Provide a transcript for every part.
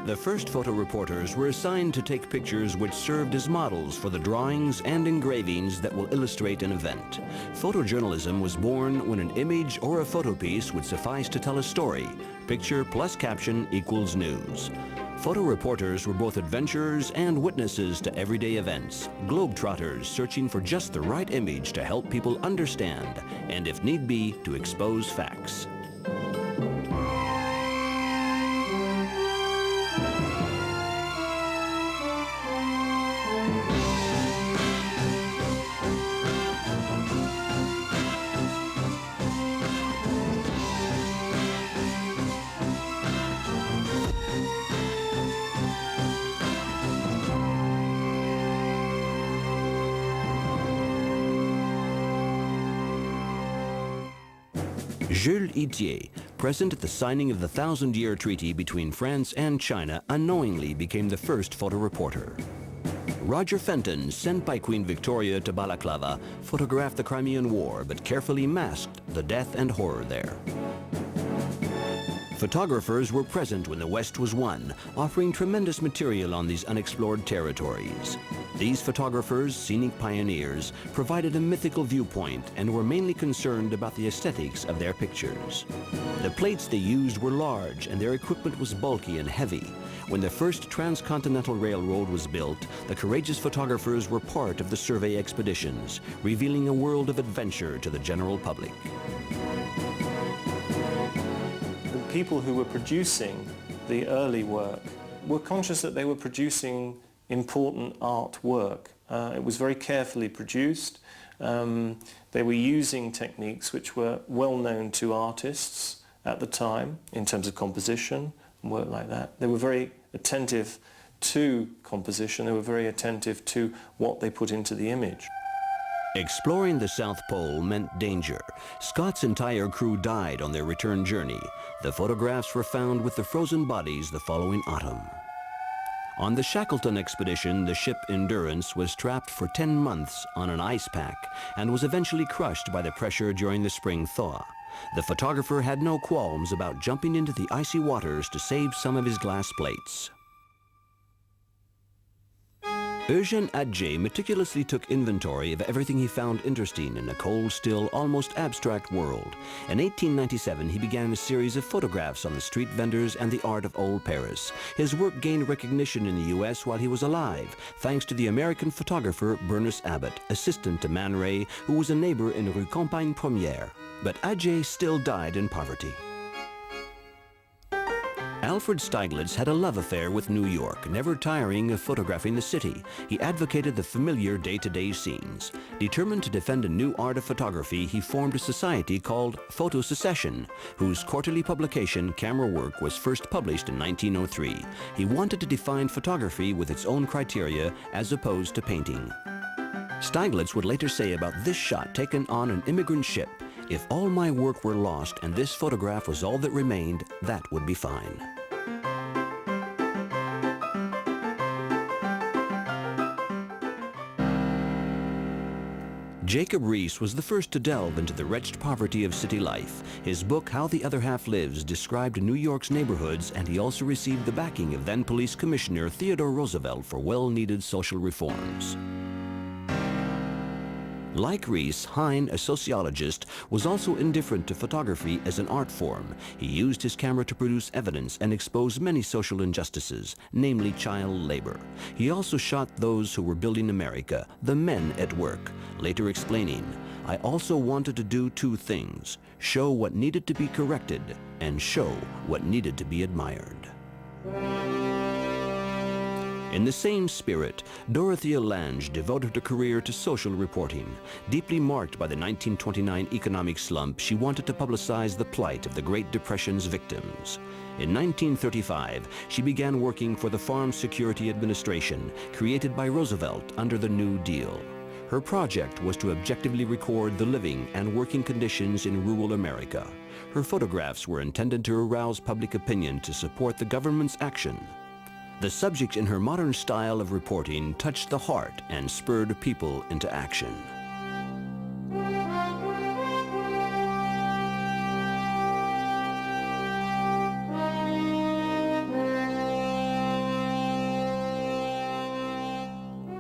The first photoreporters were assigned to take pictures which served as models for the drawings and engravings that will illustrate an event. Photojournalism was born when an image or a photo piece would suffice to tell a story. Picture plus caption equals news. Photoreporters were both adventurers and witnesses to everyday events, globetrotters searching for just the right image to help people understand and, if need be, to expose facts. Jules Itier, present at the signing of the Thousand-Year Treaty between France and China, unknowingly became the first photoreporter. Roger Fenton, sent by Queen Victoria to Balaclava, photographed the Crimean War but carefully masked the death and horror there. Photographers were present when the West was won, offering tremendous material on these unexplored territories. These photographers, scenic pioneers, provided a mythical viewpoint and were mainly concerned about the aesthetics of their pictures. The plates they used were large and their equipment was bulky and heavy. When the first transcontinental railroad was built, the courageous photographers were part of the survey expeditions, revealing a world of adventure to the general public. The people who were producing the early work were conscious that they were producing important artwork. It was very carefully produced. They were using techniques which were well known to artists at the time in terms of composition and work like that. They were very attentive to composition. They were very attentive to what they put into the image. Exploring the South Pole meant danger. Scott's entire crew died on their return journey. The photographs were found with the frozen bodies the following autumn. On the Shackleton expedition, the ship Endurance was trapped for 10 months on an ice pack and was eventually crushed by the pressure during the spring thaw. The photographer had no qualms about jumping into the icy waters to save some of his glass plates. Eugène Atget meticulously took inventory of everything he found interesting in a cold, still, almost abstract world. In 1897, he began a series of photographs on the street vendors and the art of old Paris. His work gained recognition in the U.S. while he was alive, thanks to the American photographer Bernice Abbott, assistant to Man Ray, who was a neighbor in Rue Campagne Première. But Atget still died in poverty. Alfred Stieglitz had a love affair with New York, never tiring of photographing the city. He advocated the familiar day-to-day scenes. Determined to defend a new art of photography, he formed a society called Photo Secession, whose quarterly publication, Camera Work, was first published in 1903. He wanted to define photography with its own criteria as opposed to painting. Stieglitz would later say about this shot taken on an immigrant ship, "If all my work were lost and this photograph was all that remained, that would be fine." Jacob Riis was the first to delve into the wretched poverty of city life. His book, How the Other Half Lives, described New York's neighborhoods, and he also received the backing of then Police Commissioner Theodore Roosevelt for well-needed social reforms. Like Riis, Hein, a sociologist, was also indifferent to photography as an art form. He used his camera to produce evidence and expose many social injustices, namely child labor. He also shot those who were building America, the men at work, later explaining, "I also wanted to do two things, show what needed to be corrected and show what needed to be admired." In the same spirit, Dorothea Lange devoted her career to social reporting. Deeply marked by the 1929 economic slump, she wanted to publicize the plight of the Great Depression's victims. In 1935, she began working for the Farm Security Administration, created by Roosevelt under the New Deal. Her project was to objectively record the living and working conditions in rural America. Her photographs were intended to arouse public opinion to support the government's action. The subject in her modern style of reporting touched the heart and spurred people into action.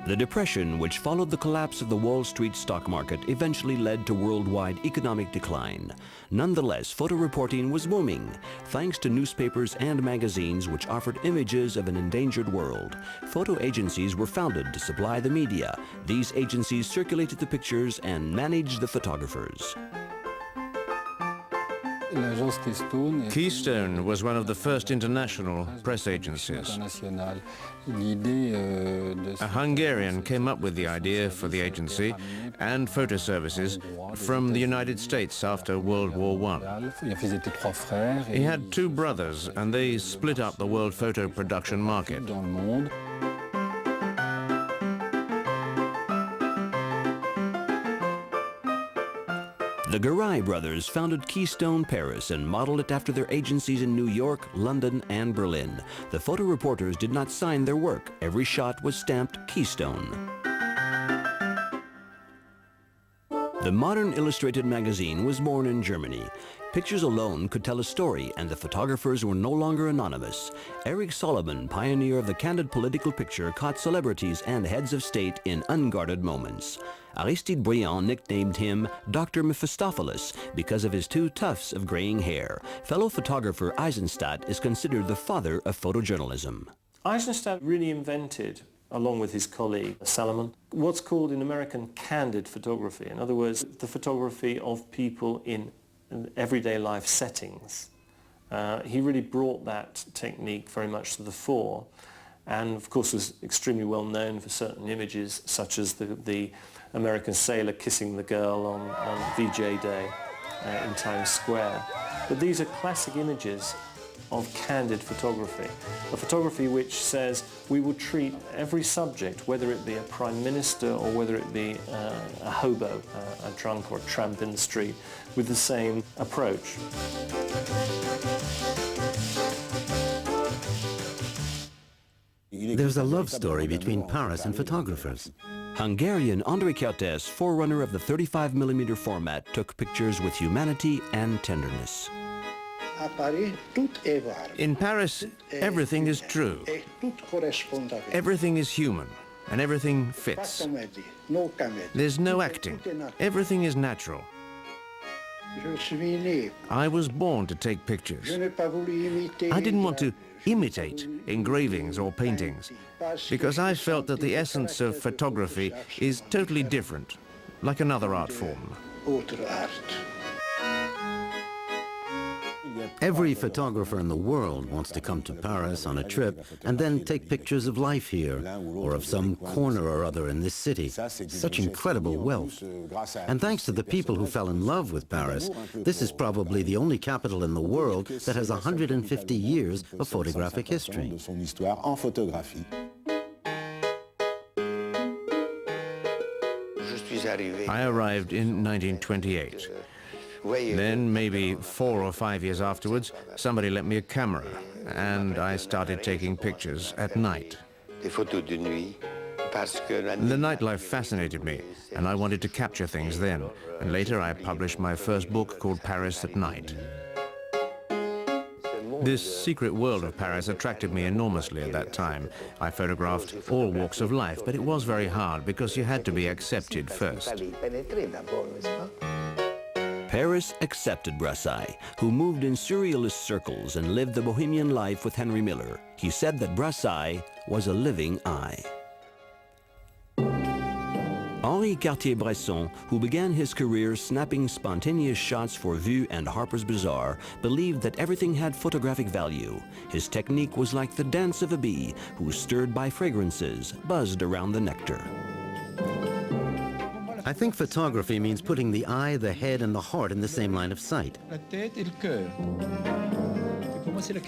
The depression which followed the collapse of the Wall Street stock market eventually led to worldwide economic decline. Nonetheless, photoreporting was booming, thanks to newspapers and magazines which offered images of an endangered world. Photo agencies were founded to supply the media. These agencies circulated the pictures and managed the photographers. Keystone was one of the first international press agencies. A Hungarian came up with the idea for the agency and photo services from the United States after World War I. He had two brothers, and they split up the world photo production market. The Garay brothers founded Keystone Paris and modeled it after their agencies in New York, London, and Berlin. The photoreporters did not sign their work. Every shot was stamped Keystone. The modern illustrated magazine was born in Germany. Pictures alone could tell a story, and the photographers were no longer anonymous. Eric Solomon, pioneer of the candid political picture, caught celebrities and heads of state in unguarded moments. Aristide Briand nicknamed him Dr. Mephistopheles because of his two tufts of graying hair. Fellow photographer Eisenstadt is considered the father of photojournalism. Eisenstadt really invented, along with his colleague Salomon, what's called in American candid photography. In other words, the photography of people in everyday life settings. He really brought that technique very much to the fore, and of course was extremely well known for certain images such as the American sailor kissing the girl on VJ Day in Times Square. But these are classic images of candid photography, a photography which says we will treat every subject, whether it be a prime minister or whether it be a hobo, a drunk or a tramp in the street, with the same approach. There's a love story between Paris and photographers. Hungarian André Kertész, forerunner of the 35mm format, took pictures with humanity and tenderness. In Paris, everything is true. Everything is human, and everything fits. There's no acting. Everything is natural. I was born to take pictures. I didn't want to imitate engravings or paintings, because I felt that the essence of photography is totally different, like another art form. Every photographer in the world wants to come to Paris on a trip and then take pictures of life here, or of some corner or other in this city. Such incredible wealth. And thanks to the people who fell in love with Paris, this is probably the only capital in the world that has 150 years of photographic history. I arrived in 1928. Then, maybe 4 or 5 years afterwards, somebody lent me a camera, and I started taking pictures at night. The nightlife fascinated me, and I wanted to capture things then. And later I published my first book called Paris at Night. This secret world of Paris attracted me enormously at that time. I photographed all walks of life, but it was very hard because you had to be accepted first. Paris accepted Brassai, who moved in surrealist circles and lived the bohemian life with Henry Miller. He said that Brassai was a living eye. Henri Cartier-Bresson, who began his career snapping spontaneous shots for Vue and Harper's Bazaar, believed that everything had photographic value. His technique was like the dance of a bee, who, stirred by fragrances, buzzed around the nectar. I think photography means putting the eye, the head, and the heart in the same line of sight.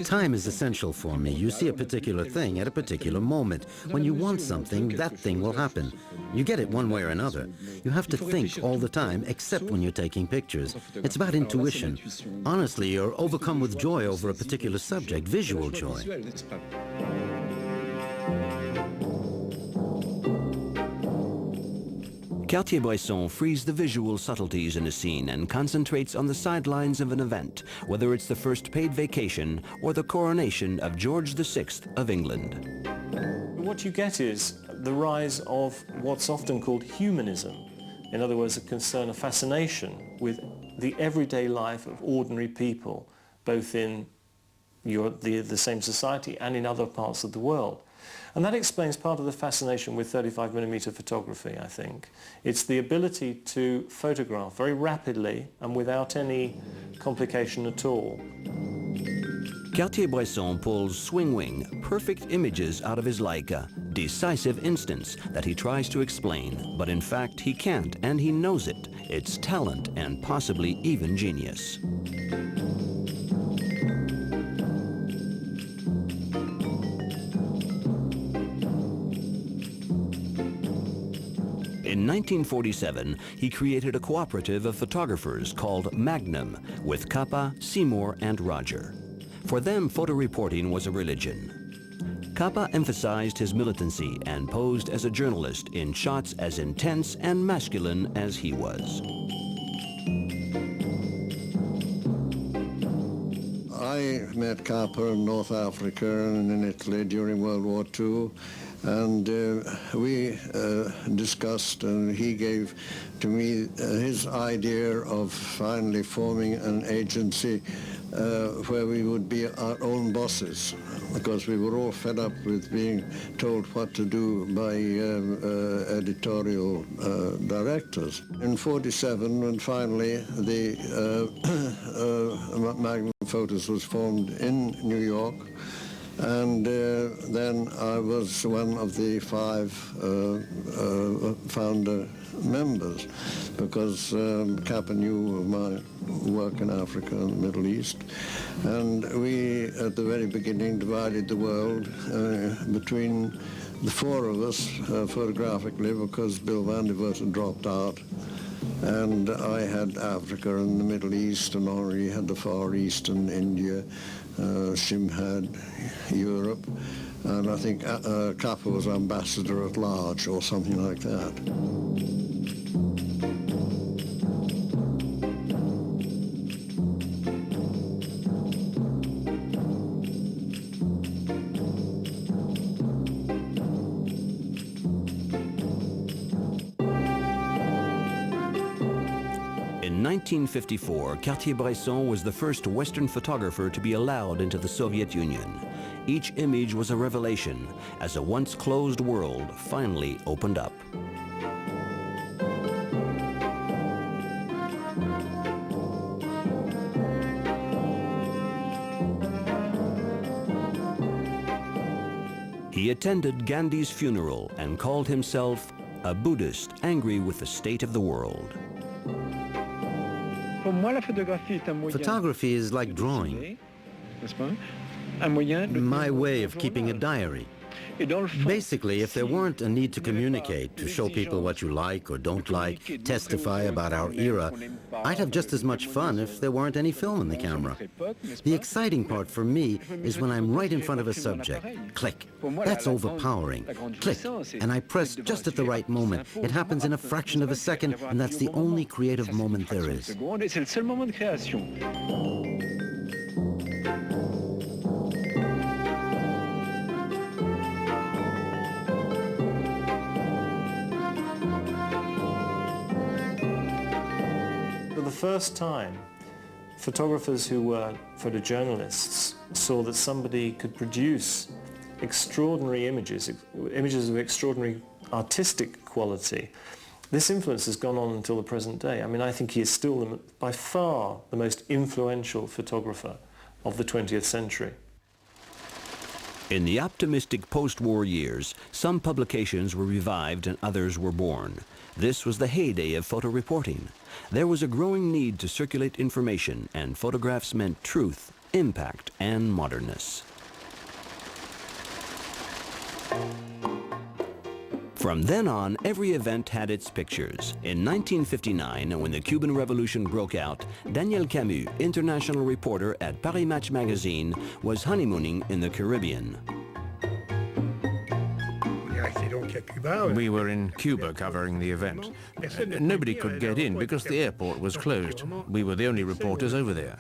Time is essential for me. You see a particular thing at a particular moment. When you want something, that thing will happen. You get it one way or another. You have to think all the time, except when you're taking pictures. It's about intuition. Honestly, you're overcome with joy over a particular subject, visual joy. Cartier-Bresson frees the visual subtleties in a scene and concentrates on the sidelines of an event, whether it's the first paid vacation or the coronation of George VI of England. What you get is the rise of what's often called humanism. In other words, a concern, a fascination with the everyday life of ordinary people, both in the same society and in other parts of the world. And that explains part of the fascination with 35mm photography, I think. It's the ability to photograph very rapidly and without any complication at all. Cartier-Bresson pulls swing-wing, perfect images out of his Leica, decisive instance that he tries to explain, but in fact he can't, and he knows it. It's talent and possibly even genius. In 1947, he created a cooperative of photographers called Magnum with Kappa, Seymour, and Roger. For them, photoreporting was a religion. Kappa emphasized his militancy and posed as a journalist in shots as intense and masculine as he was. I met Kappa in North Africa and in Italy during World War II. And we discussed, and he gave to me his idea of finally forming an agency where we would be our own bosses, because we were all fed up with being told what to do by editorial directors. In '47, when finally the Magnum Photos was formed in New York, and then I was one of the 5 founder members, because Kappa knew of my work in Africa and the Middle East. And we, at the very beginning, divided the world between the 4 of us photographically, because Bill Van der Voort had dropped out. And I had Africa and the Middle East, and Henri had the Far East and India. Shim had Europe, and I think Kappa was ambassador at large or something like that. In 1954, Cartier-Bresson was the first Western photographer to be allowed into the Soviet Union. Each image was a revelation, as a once closed world finally opened up. He attended Gandhi's funeral and called himself a Buddhist angry with the state of the world. Photography is like drawing, my way of keeping a diary. Basically, if there weren't a need to communicate, to show people what you like or don't like, testify about our era, I'd have just as much fun if there weren't any film in the camera. The exciting part for me is when I'm right in front of a subject. Click. That's overpowering. Click. And I press just at the right moment. It happens in a fraction of a second, and that's the only creative moment there is. For the first time, photographers who were photojournalists saw that somebody could produce extraordinary images of extraordinary artistic quality. This influence has gone on until the present day. I mean, I think he is still by far the most influential photographer of the 20th century. In the optimistic post-war years, some publications were revived and others were born. This was the heyday of photoreporting. There was a growing need to circulate information, and photographs meant truth, impact, and modernness. From then on, every event had its pictures. In 1959, when the Cuban Revolution broke out, Daniel Camus, international reporter at Paris Match magazine, was honeymooning in the Caribbean. We were in Cuba covering the event. Nobody could get in because the airport was closed. We were the only reporters over there.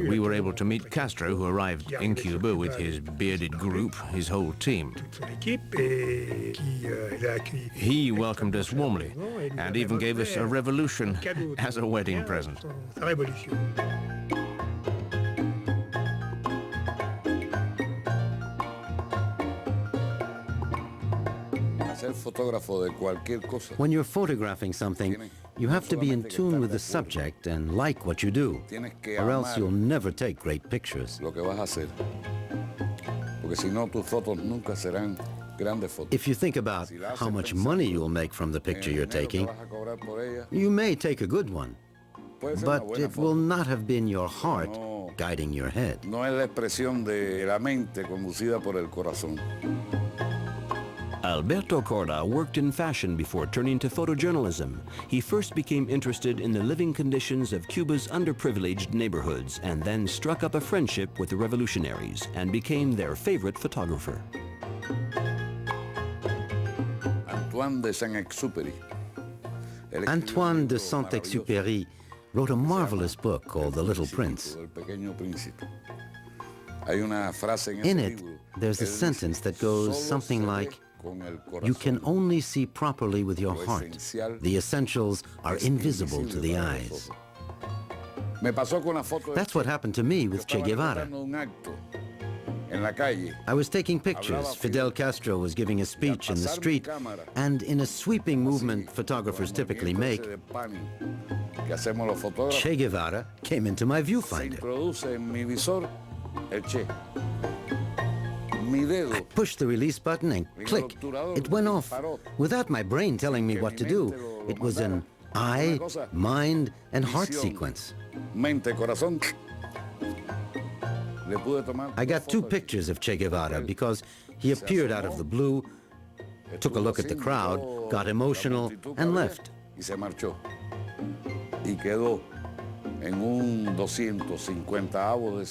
We were able to meet Castro, who arrived in Cuba with his bearded group, his whole team. He welcomed us warmly and even gave us a revolution as a wedding present. When you're photographing something, you have to be in tune with the subject and like what you do, or else you'll never take great pictures. If you think about how much money you'll make from the picture you're taking, you may take a good one, but it will not have been your heart guiding your head. Alberto Corda worked in fashion before turning to photojournalism. He first became interested in the living conditions of Cuba's underprivileged neighborhoods and then struck up a friendship with the revolutionaries and became their favorite photographer. Antoine de Saint-Exupéry wrote a marvelous book called The Little Prince. In it, there's a sentence that goes something like, "You can only see properly with your heart. The essentials are invisible to the eyes." That's what happened to me with Che Guevara. I was taking pictures. Fidel Castro was giving a speech in the street, and in a sweeping movement photographers typically make, Che Guevara came into my viewfinder. I pushed the release button and click, it went off. Without my brain telling me what to do, it was an eye, mind, and heart sequence. I got 2 pictures of Che Guevara because he appeared out of the blue, took a look at the crowd, got emotional, and left.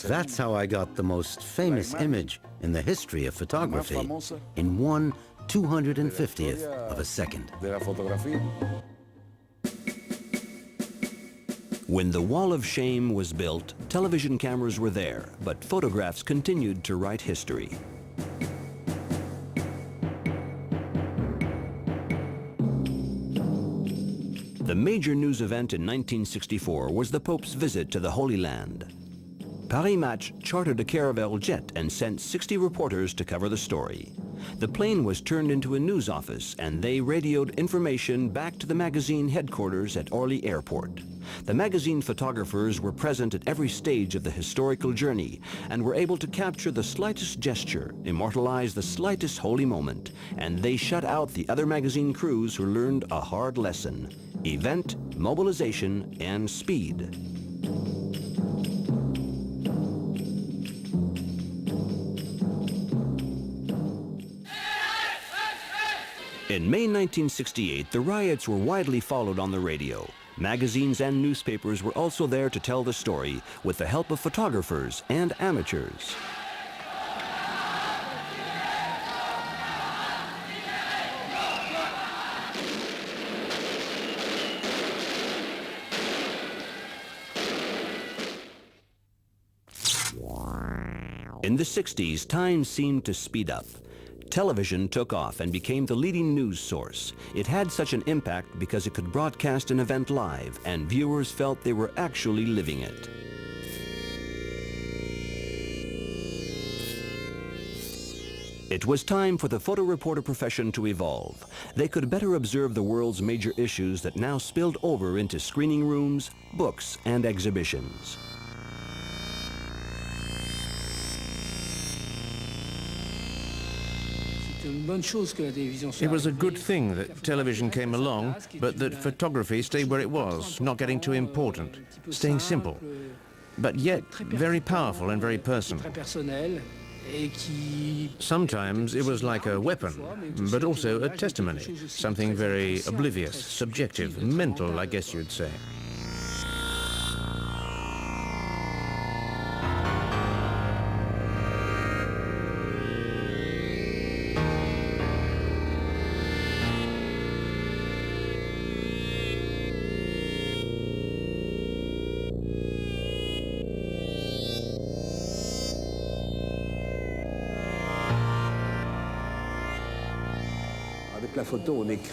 That's how I got the most famous image in the history of photography in 1/250th of a second. When the Wall of Shame was built, television cameras were there, but photographs continued to write history. The major news event in 1964 was the Pope's visit to the Holy Land. Paris Match chartered a Caravelle jet and sent 60 reporters to cover the story. The plane was turned into a news office and they radioed information back to the magazine headquarters at Orly Airport. The magazine photographers were present at every stage of the historical journey and were able to capture the slightest gesture, immortalize the slightest holy moment, and they shut out the other magazine crews who learned a hard lesson: event, mobilization, and speed. In May 1968, the riots were widely followed on the radio. Magazines and newspapers were also there to tell the story with the help of photographers and amateurs. In the 60s, time seemed to speed up. Television took off and became the leading news source. It had such an impact because it could broadcast an event live, and viewers felt they were actually living it. It was time for the photo reporter profession to evolve. They could better observe the world's major issues that now spilled over into screening rooms, books, and exhibitions. It was a good thing that television came along, but that photography stayed where it was, not getting too important, staying simple, but yet very powerful and very personal. Sometimes it was like a weapon, but also a testimony, something very oblivious, subjective, mental, I guess you'd say.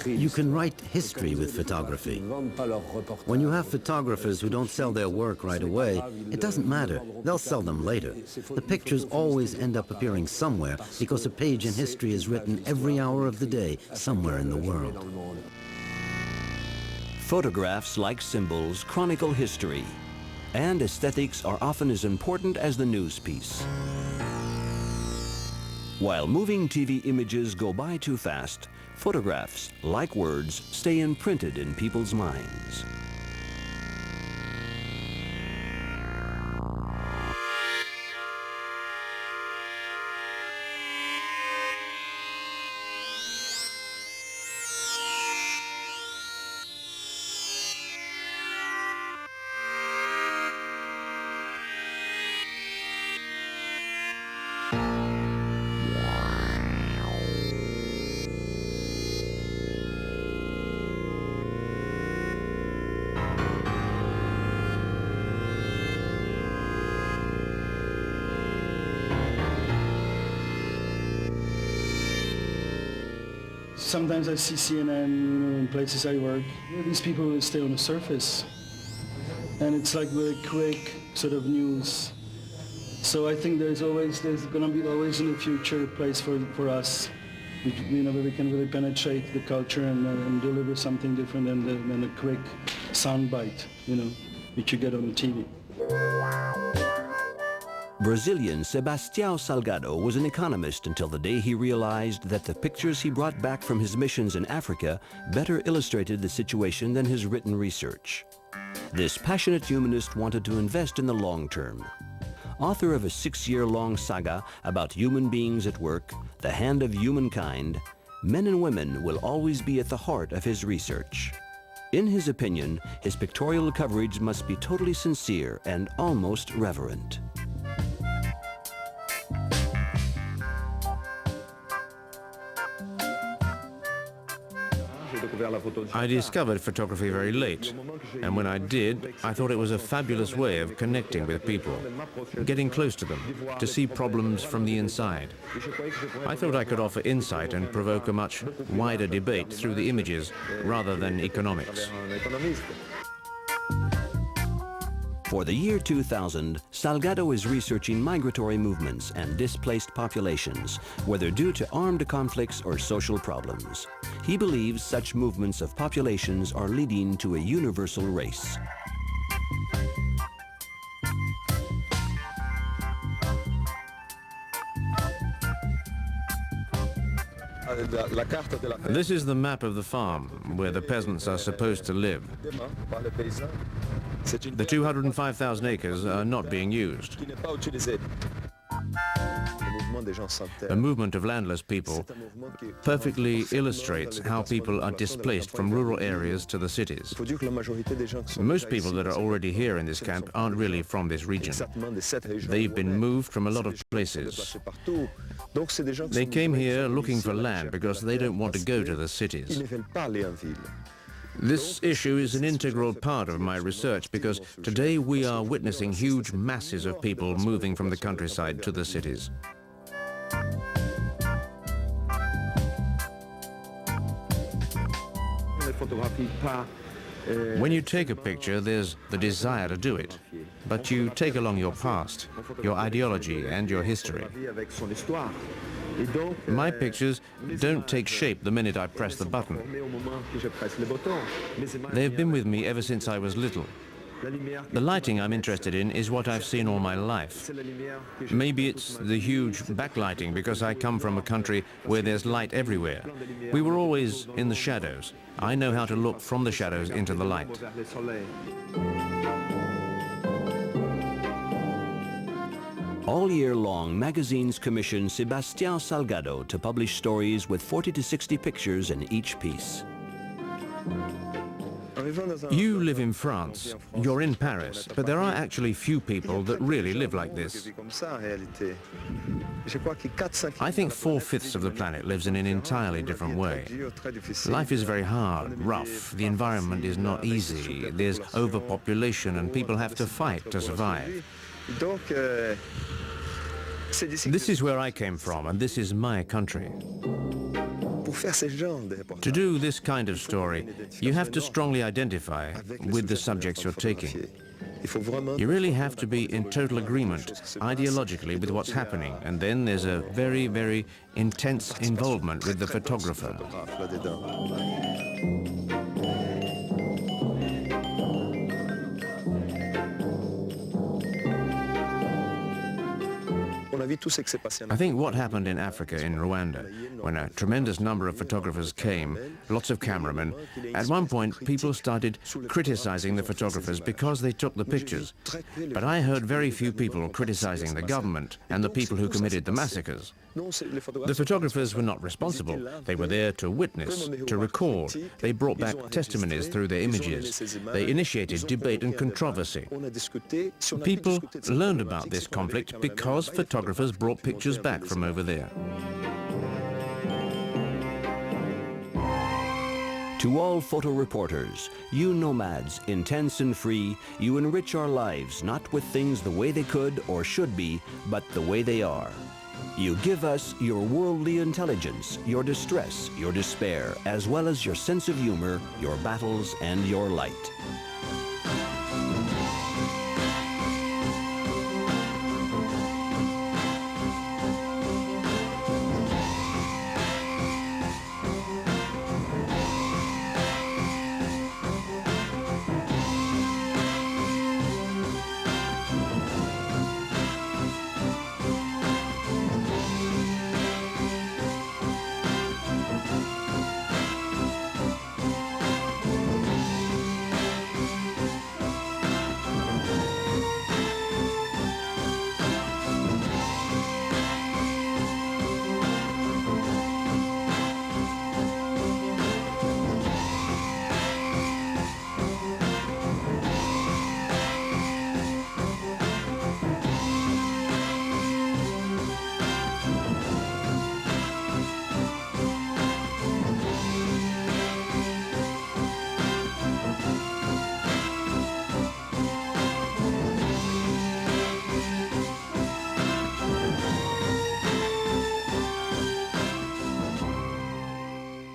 You can write history with photography. When you have photographers who don't sell their work right away, it doesn't matter. They'll sell them later. The pictures always end up appearing somewhere because a page in history is written every hour of the day, somewhere in the world. Photographs, like symbols, chronicle history, and aesthetics are often as important as the news piece. While moving TV images go by too fast, photographs, like words, stay imprinted in people's minds. Sometimes I see CNN, in places I work. These people stay on the surface, and it's like very quick sort of news. So I think there's going to be always in the future a place for us, where we can really penetrate the culture and deliver something different than a quick soundbite, which you get on the TV. Brazilian Sebastião Salgado was an economist until the day he realized that the pictures he brought back from his missions in Africa better illustrated the situation than his written research. This passionate humanist wanted to invest in the long term. Author of a 6-year-long saga about human beings at work, The Hand of Humankind, men and women will always be at the heart of his research. In his opinion, his pictorial coverage must be totally sincere and almost reverent. I discovered photography very late, and when I did, I thought it was a fabulous way of connecting with people, getting close to them, to see problems from the inside. I thought I could offer insight and provoke a much wider debate through the images rather than economics. For the year 2000, Salgado is researching migratory movements and displaced populations, whether due to armed conflicts or social problems. He believes such movements of populations are leading to a universal race. This is the map of the farm, where the peasants are supposed to live. The 205,000 acres are not being used. The movement of landless people perfectly illustrates how people are displaced from rural areas to the cities. Most people that are already here in this camp aren't really from this region. They've been moved from a lot of places. They came here looking for land because they don't want to go to the cities. This issue is an integral part of my research because today we are witnessing huge masses of people moving from the countryside to the cities. When you take a picture, there's the desire to do it, but you take along your past, your ideology, and your history. My pictures don't take shape the minute I press the button. They've been with me ever since I was little. The lighting I'm interested in is what I've seen all my life. Maybe it's the huge backlighting because I come from a country where there's light everywhere. We were always in the shadows. I know how to look from the shadows into the light. All year long, magazines commission Sebastião Salgado to publish stories with 40 to 60 pictures in each piece. You live in France, you're in Paris, but there are actually few people that really live like this. I think 4/5 of the planet lives in an entirely different way. Life is very hard, rough, the environment is not easy, there's overpopulation and people have to fight to survive. This is where I came from and this is my country. To do this kind of story, you have to strongly identify with the subjects you're taking. You really have to be in total agreement ideologically with what's happening, and then there's a very, very intense involvement with the photographer. I think what happened in Africa, in Rwanda, when a tremendous number of photographers came, lots of cameramen, at one point people started criticizing the photographers because they took the pictures. But I heard very few people criticizing the government and the people who committed the massacres. The photographers were not responsible. They were there to witness, to record. They brought back testimonies through their images. They initiated debate and controversy. People learned about this conflict because photographers brought pictures back from over there. To all photo reporters, you nomads, intense and free, you enrich our lives not with things the way they could or should be, but the way they are. You give us your worldly intelligence, your distress, your despair, as well as your sense of humor, your battles, and your light.